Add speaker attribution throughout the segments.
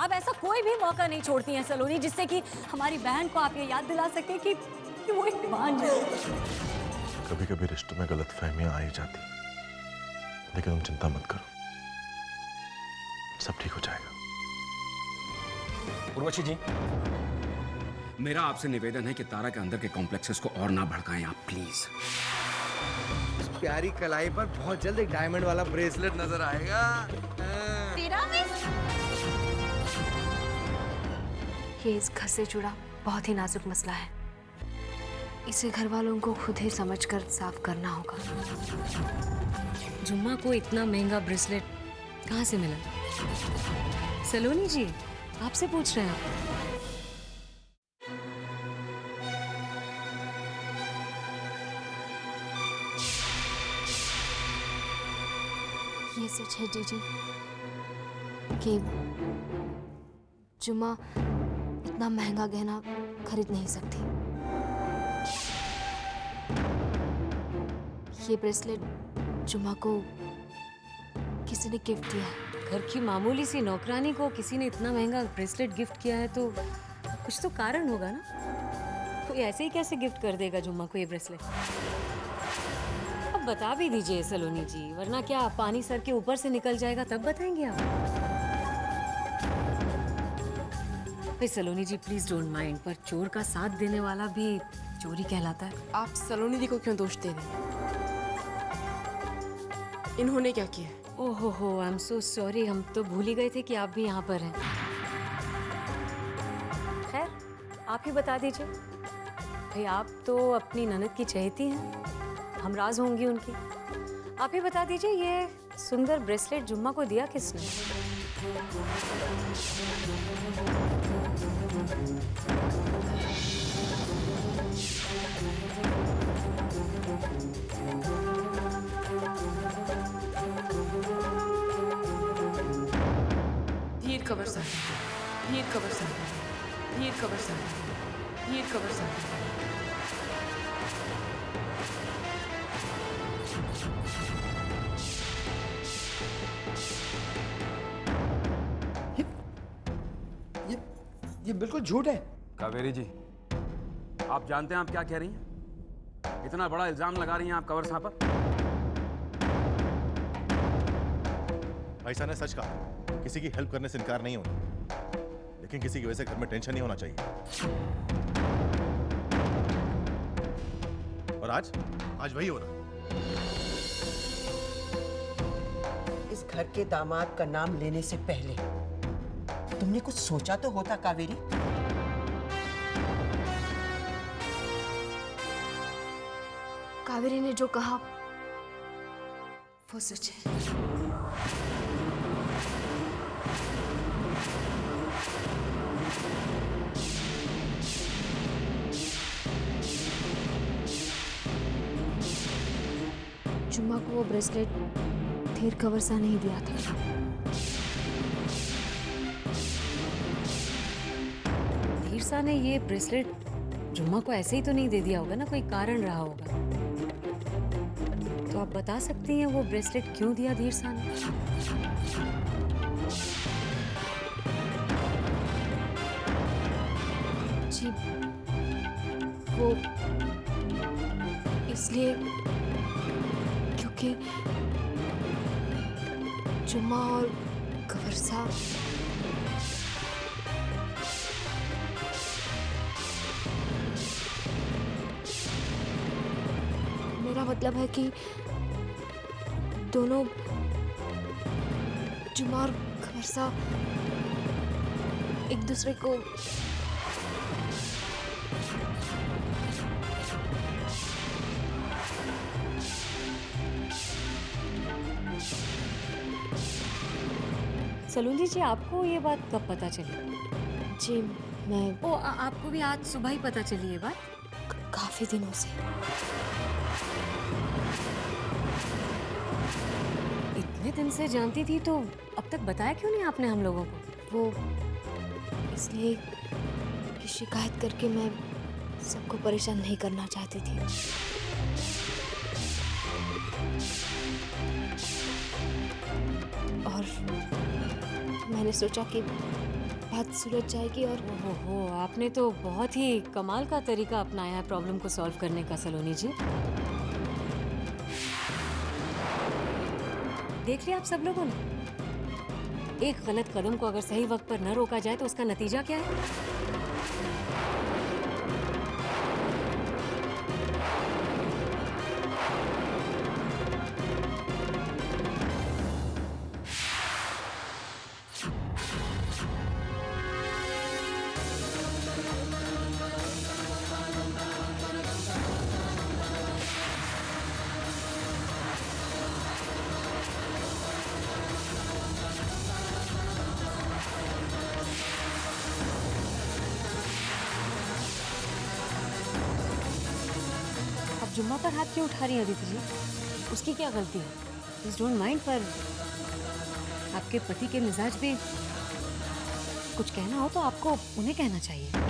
Speaker 1: आप ऐसा कोई भी मौका नहीं छोड़ती हैं सलोनी, जिससे कि हमारी बहन को आप ये याद दिला सके कि वो एक दीवान है।
Speaker 2: कभी कभी रिश्तों में गलतफहमियां आ ही जाती, लेकिन तुम चिंता मत करो, सब ठीक हो जाएगा।
Speaker 3: उर्वशी जी,
Speaker 4: मेरा आपसे निवेदन है कि तारा के अंदर के कॉम्प्लेक्सेस को और ना भड़काएं आप, प्लीज।
Speaker 3: इस प्यारी कलाई पर बहुत जल्द एक डायमंड वाला ब्रेसलेट नजर आएगा।
Speaker 5: ये इस घर से जुड़ा बहुत ही नाजुक मसला है। इसे घर वालों को खुद ही समझकर साफ करना होगा।
Speaker 1: जुम्मा को इतना महंगा ब्रेसलेट कहाँ से मिला? सलोनी जी, आपसे पूछ रहे हैं आप।
Speaker 5: ये सच है जीजी कि जुम्मा इतना महंगा गहना खरीद नहीं सकती। ये ब्रेसलेट जुम्मा को किसी ने गिफ्ट दिया है।
Speaker 1: घर की मामूली सी नौकरानी को किसी ने इतना महंगा ब्रेसलेट गिफ्ट किया है तो कुछ तो कारण होगा ना। कोई ऐसे ही कैसे गिफ्ट कर देगा जुम्मा को ये ब्रेसलेट? अब बता भी दीजिए सलोनी जी, वरना क्या पानी सर के ऊपर से निकल जाएगा तब बताएंगे आप? भाई सलोनी जी प्लीज डोंट माइंड, पर चोर का साथ देने वाला भी चोरी कहलाता है।
Speaker 6: आप सलोनी दी को क्यों दोष दे रहे हैं? इन्होंने क्या किया?
Speaker 1: ओहो हो, आई एम सो सॉरी, हम तो भूल ही गए थे कि आप भी यहाँ पर हैं। खैर आप ही बता दीजिए। भाई आप तो अपनी ननद की चहेती हैं, हमराज होंगी उनकी। आप ही बता दीजिए, ये सुंदर ब्रेसलेट जुम्मा को दिया किसने?
Speaker 6: धीर कवर साहब, धीर कवर साहब, धीर कवर साहब, धीर कवर साहब।
Speaker 3: ये बिल्कुल झूठ है।
Speaker 4: कावेरी जी, आप जानते हैं आप क्या कह रही हैं? इतना बड़ा इल्जाम लगा रही हैं आप कवर साहब पर।
Speaker 2: भाई साहब ने सच कहा, किसी की हेल्प करने से इनकार नहीं होना, लेकिन किसी की वजह से घर में टेंशन नहीं होना चाहिए। और आज वही हो रहा।
Speaker 7: इस घर के दामाद का नाम लेने से पहले तुमने कुछ सोचा तो होता कावेरी।
Speaker 5: कावेरी ने जो कहा वो सच है। जुम्मा को वो ब्रेसलेट धीर कवरसा नहीं दिया था।
Speaker 1: धीरसा ने ये ब्रेसलेट जुम्मा को ऐसे ही तो नहीं दे दिया होगा ना, कोई कारण रहा होगा। तो आप बता सकती हैं वो ब्रेसलेट क्यों दिया धीरसा ने?
Speaker 5: जी वो इसलिए क्योंकि जुम्मा और कवरसा मेरा मतलब है कि दोनों जुम्मा और कवरसा एक दूसरे को
Speaker 1: सलोनी जी, आपको ये बात कब पता चली?
Speaker 5: जी मैं
Speaker 1: आपको भी आज सुबह ही पता चली ये बात?
Speaker 5: काफी दिनों से।
Speaker 1: इतने दिन से जानती थी तो अब तक बताया क्यों नहीं आपने हम लोगों को?
Speaker 5: वो इसलिए कि शिकायत करके मैं सबको परेशान नहीं करना चाहती थी। और मैंने सोचा कि बात सुलझ जाएगी और
Speaker 1: ओहो, आपने तो बहुत ही कमाल का तरीका अपनाया है प्रॉब्लम को सॉल्व करने का सलोनी जी। देख लिया आप सब लोगों ने, एक गलत कदम को अगर सही वक्त पर न रोका जाए तो उसका नतीजा क्या है? जुम्मा पर हाथ क्यों उठा रही हैं अदिति जी? उसकी क्या गलती है? प्लीज डोंट माइंड, पर आपके पति के मिजाज भी कुछ कहना हो तो आपको उन्हें कहना चाहिए।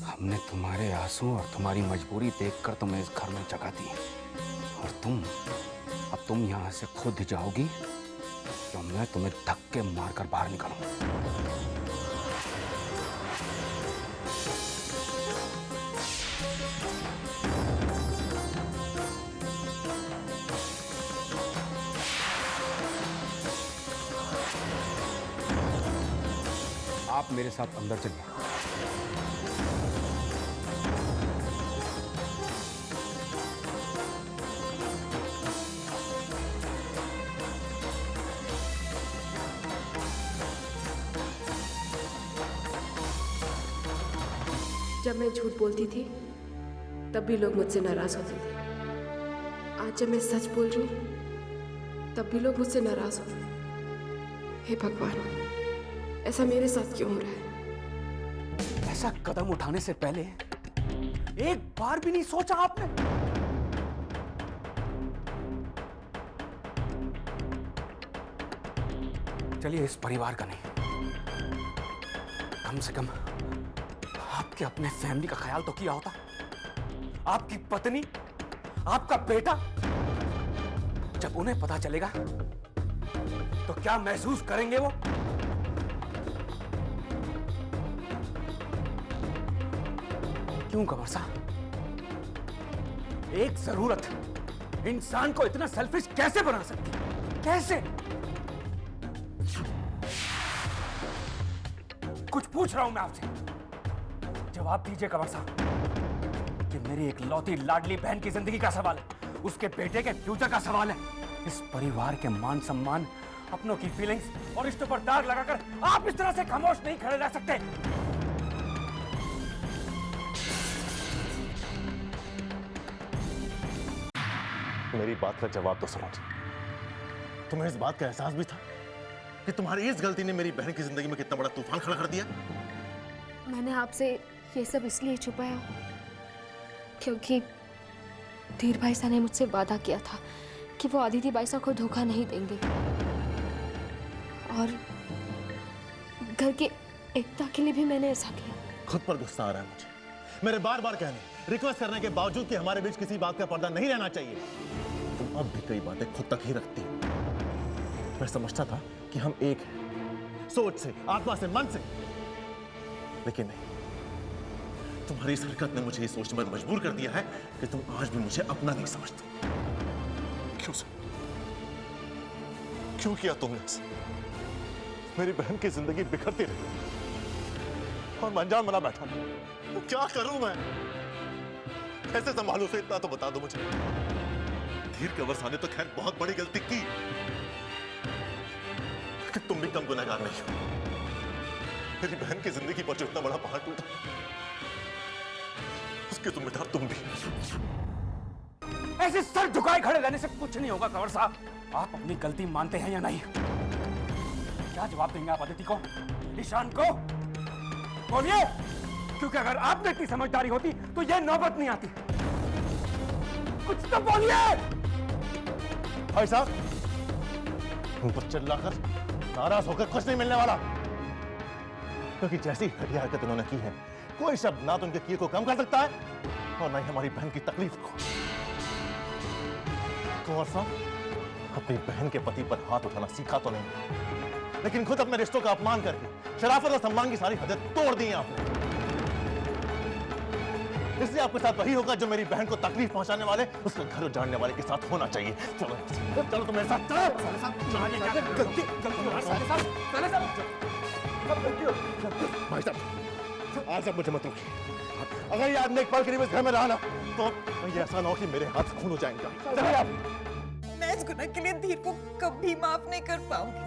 Speaker 4: हमने तुम्हारे आंसू और तुम्हारी मजबूरी देखकर तुम्हें इस घर में जगह दी, और तुम यहाँ से खुद जाओगी तो मैं तुम्हें धक्के मारकर बाहर निकालूंगा। आप मेरे साथ अंदर चलिए।
Speaker 6: जब मैं झूठ बोलती थी तब भी लोग मुझसे नाराज होते थे। आज जब मैं सच बोल रही हूँ तब भी लोग मुझसे नाराज होते हैं। हे भगवान, ऐसा मेरे साथ क्यों हो रहा है?
Speaker 4: ऐसा कदम उठाने से पहले एक बार भी नहीं सोचा आपने? चलिए, इस परिवार का नहीं, कम से कम आपके अपने फैमिली का ख्याल तो किया होता। आपकी पत्नी, आपका बेटा, जब उन्हें पता चलेगा तो क्या महसूस करेंगे वो? क्यों कंवर साहब, एक जरूरत इंसान को इतना सेल्फिश कैसे बना सकती है? कैसे? कुछ पूछ रहा हूं मैं आपसे, जवाब दीजिए कंवर साहब। कि मेरी एक लौती लाडली बहन की जिंदगी का सवाल है, उसके बेटे के फ्यूचर का सवाल है। इस परिवार के मान सम्मान, अपनों की फीलिंग्स और रिश्तों पर दाग लगाकर आप इस तरह से खामोश नहीं खड़े रह सकते।
Speaker 2: मेरी बात का जवाब तो सुनो। तुम्हें इस बात का एहसास भी था कि तुम्हारी इस गलती ने मेरी बहन की जिंदगी में कितना बड़ा तूफान खड़ा कर दिया?
Speaker 5: मैंने आपसे ये सब इसलिए छुपाया क्योंकि धीर भाई साहब ने मुझसे वादा किया था कि वो अदिति बाई साहब को धोखा नहीं देंगे, और घर के एकता के लिए भी मैंने ऐसा किया।
Speaker 2: खुद पर गुस्सा आ रहा है मुझे, मेरे बार बार कहने, रिक्वेस्ट करने के बावजूद कि हमारे बीच किसी बात का पर्दा नहीं रहना चाहिए, तुम अब भी कई बातें खुद तक ही रखती हो। मैं समझता था कि हम एक हैं, सोच से, आत्मा से, मन से, लेकिन नहीं। तुम्हारी इस हरकत ने मुझे ये सोचने पर मजबूर कर दिया है कि तुम आज भी मुझे अपना नहीं समझते। क्यों सर? क्यों किया तुमने ऐसा? मेरी बहन की जिंदगी बिखरती रही और मैं अनजान बना बैठा। तो क्या करूं मैं? कैसे संभालूं उसे, इतना तो बता दो मुझे। धीर कंवर साहब ने तो खैर बहुत बड़ी गलती की, कि तुम भी कम गुनहगार नहीं हो। मेरी बहन की जिंदगी पर जो इतना बड़ा पहाड़ टूटा, उसके जिम्मेदार तुम भी।
Speaker 4: ऐसे सर झुकाए खड़े रहने से कुछ नहीं होगा कंवर साहब। आप अपनी गलती मानते हैं या नहीं? क्या जवाब देंगे आप अदिति को, ईशान को? बोलिए, क्योंकि अगर आप में इतनी समझदारी होती तो ये नौबत नहीं आती। कुछ तो बोलिए।
Speaker 2: भाई साहब, उन पर चिल्लाकर नाराज होकर कुछ नहीं मिलने वाला, क्योंकि जैसी घटिया हरकत उन्होंने की है, कोई शब्द ना तो उनके किए को कम कर सकता है और ना ही हमारी बहन की तकलीफ को। कुंवर साहब, अपनी बहन के पति पर हाथ उठाना सीखा तो नहीं, लेकिन खुद अपने रिश्तों का अपमान करके शराफत और सम्मान की सारी हदें तोड़ दी हैं आपने। इसलिए आपके साथ वही होगा जो मेरी बहन को तकलीफ पहुंचाने वाले, उसके घर उजाड़ने वाले के साथ होना चाहिए। चलो चलो, तुम मेरे साथ चलो। भाई साहब, आज आप मुझे मत रोकिए। अगर ये आदमी एक पल के लिए इस घर में रहा ना, तो ये ऐसा ना हो कि मेरे हाथ खून हो जाएगा। चलिए आप।
Speaker 8: मैं इस गुनाह के लिए धीर को कभी माफ नहीं कर पाऊंगी,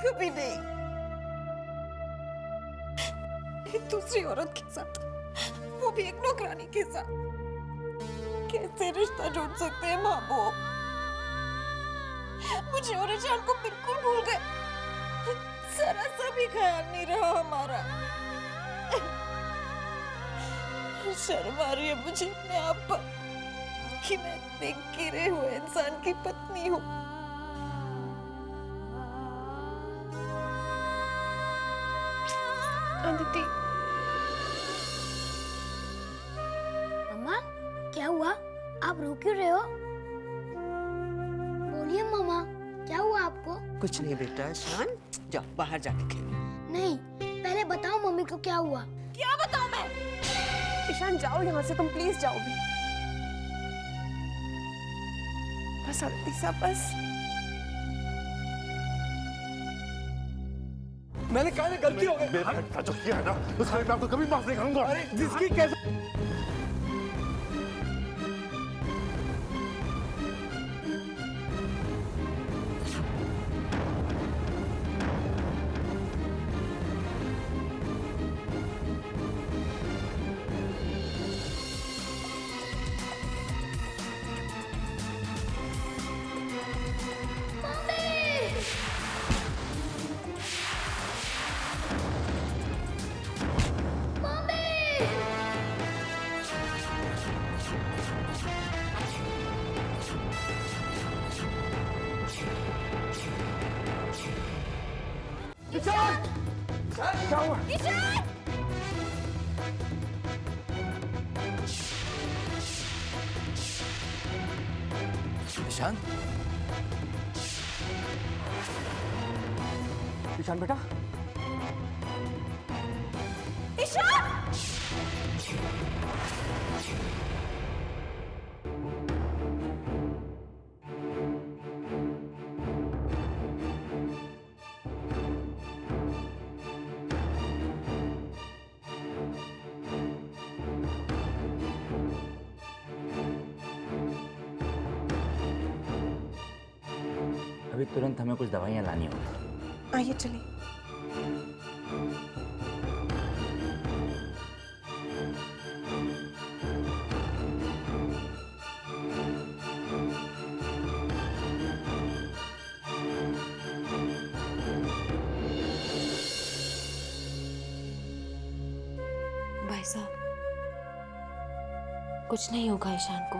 Speaker 8: कभी नहीं। एक दूसरी औरत के साथ, वो भी एक नौकरानी के साथ, कैसे रिश्ता जोड़ सकते हैं माँ बाप? मुझे और ईशान को बिल्कुल भूल गए, जरा सा भी ख्याल नहीं रहा हमारा। शर्म आ रही है मुझे अपने आप पर कि मैं एक गिरे हुए इंसान की पत्नी हूँ।
Speaker 5: अदिति,
Speaker 9: मम्मा क्या हुआ? आप रो क्यों रहे हो? बोलिए मम्मा, क्या हुआ आपको?
Speaker 7: कुछ नहीं बेटा, ईशान जाओ बाहर जाके खेलो।
Speaker 9: नहीं, पहले बताओ मम्मी को क्या हुआ।
Speaker 8: क्या बताऊं मैं? ईशान जाओ यहाँ से, तुम प्लीज जाओ भी। बस अदिति साहब, बस।
Speaker 3: मैंने कहा गलती हो गई।
Speaker 2: बेटा जो किया है ना, उसके लिए मैं आपको कभी माफ नहीं करूंगा।
Speaker 3: अरे जिसकी कैसे
Speaker 4: ईशान, ईशान बेटा,
Speaker 10: अभी तुरंत हमें कुछ दवाइयाँ लानी होगी।
Speaker 8: आइए चलिए।
Speaker 5: भाई साहब, कुछ नहीं होगा ईशान को।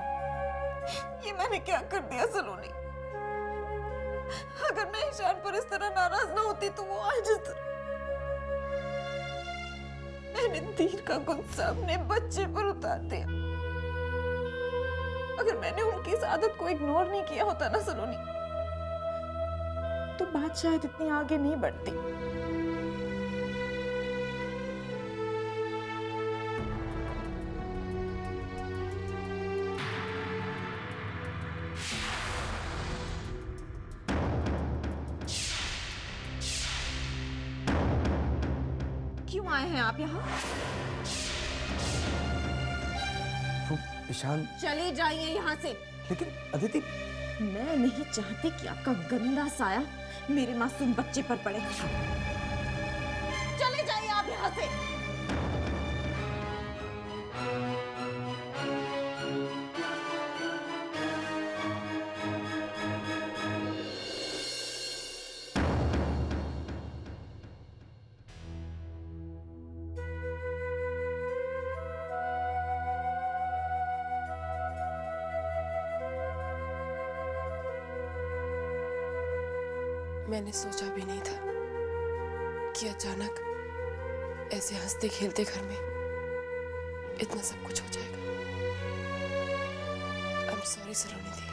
Speaker 8: ये मैंने क्या कर दिया सलोनी? अगर मैं ईशान पर इस तरह नाराज ना होती तो वो आज इस तरह। मैंने धीर का गुस्सा अपने बच्चे पर उतार दिया। अगर मैंने उनकी इस आदत को इग्नोर नहीं किया होता ना सलोनी, तो बात शायद इतनी आगे नहीं बढ़ती। क्यों आए हैं आप यहाँ?
Speaker 3: ईशान,
Speaker 8: चले जाइए यहाँ से।
Speaker 3: लेकिन अदिति,
Speaker 8: मैं नहीं चाहती कि आपका गंदा साया मेरे मासूम बच्चे पर पड़े। चले जाइए आप यहाँ से।
Speaker 6: मैंने सोचा भी नहीं था कि अचानक ऐसे हंसते खेलते घर में इतना सब कुछ हो जाएगा। I'm sorry सलोनी दी।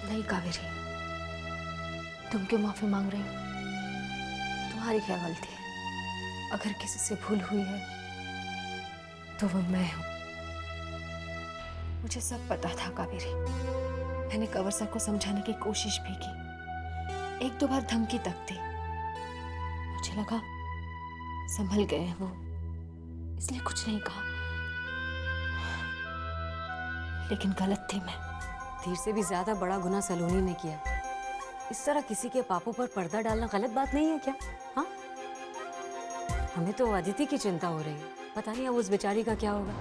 Speaker 5: नहीं कावेरी, तुम क्यों माफी मांग रही हो? तुम्हारी क्या गलती है? अगर किसी से भूल हुई है तो वो मैं हूं। मुझे सब पता था कावेरी। मैंने कंवर सर को समझाने की कोशिश भी की, एक दो बार धमकी तक दी। मुझे लगा संभल गए हैं वो, इसलिए कुछ नहीं कहा। लेकिन गलत थी मैं।
Speaker 1: धीर से भी ज्यादा बड़ा गुनाह सलोनी ने किया। इस तरह किसी के पापों पर पर्दा डालना गलत बात नहीं है क्या? हाँ, हमें तो अदिति की चिंता हो रही है। पता नहीं अब उस बेचारी का क्या होगा,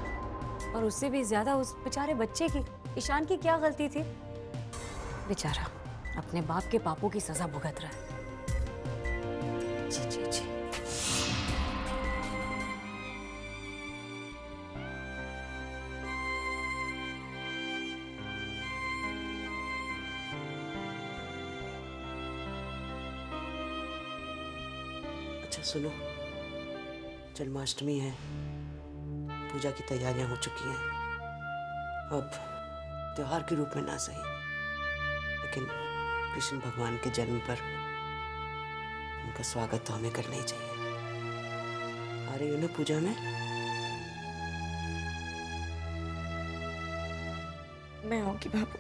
Speaker 1: और उससे भी ज्यादा उस बेचारे बच्चे की, ईशान की क्या गलती थी? बेचारा अपने बाप के पापों की सजा भुगत रहा है। जी जी जी।
Speaker 7: अच्छा सुनो, जन्माष्टमी है, पूजा की तैयारियां हो चुकी हैं। अब त्योहार के रूप में ना सही, लेकिन कृष्ण भगवान के जन्म पर उनका स्वागत तो हमें करना ही चाहिए। आ रही हो ना पूजा में?
Speaker 8: मैं आऊंगी बाबू।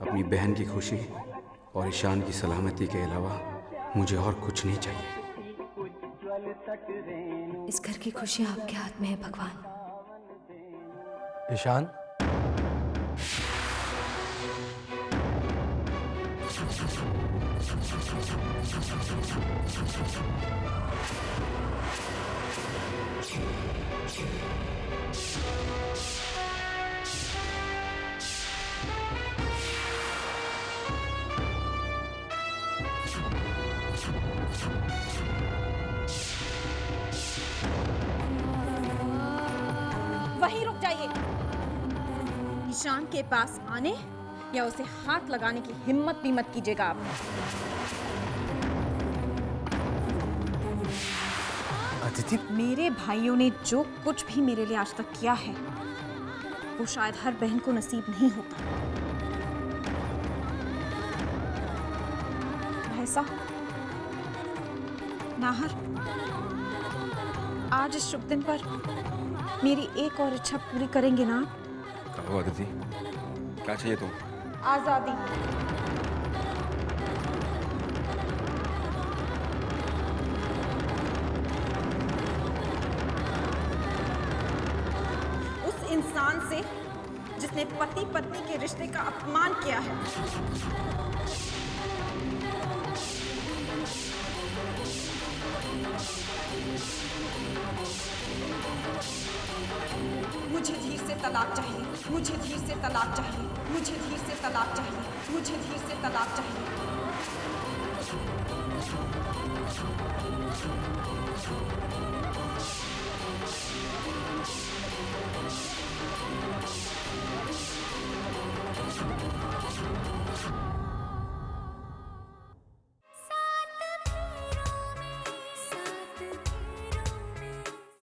Speaker 4: अपनी बहन की खुशी और ईशान की सलामती के अलावा मुझे और कुछ नहीं चाहिए।
Speaker 5: इस घर की खुशी आपके हाथ में है भगवान।
Speaker 3: ईशान,
Speaker 8: वहीं रुक जाइए। ईशान के पास आने या उसे हाथ लगाने की हिम्मत भी मत कीजिएगा आप।
Speaker 3: अदिति,
Speaker 8: मेरे भाइयों ने जो कुछ भी मेरे लिए आज तक किया है वो शायद हर बहन को नसीब नहीं होता। भैसा, नाहर, आज इस शुभ दिन पर मेरी एक और इच्छा पूरी करेंगे ना?
Speaker 4: कहो अदिति, क्या चाहिए तुम?
Speaker 8: आजादी। उस इंसान से जिसने पति पत्नी के रिश्ते का अपमान किया है। मुझे धीर से तलाक चाहिए, मुझे धीर से तलाक चाहिए, मुझे धीर से तलाक चाहिए, मुझे धीर से तलाक चाहिए।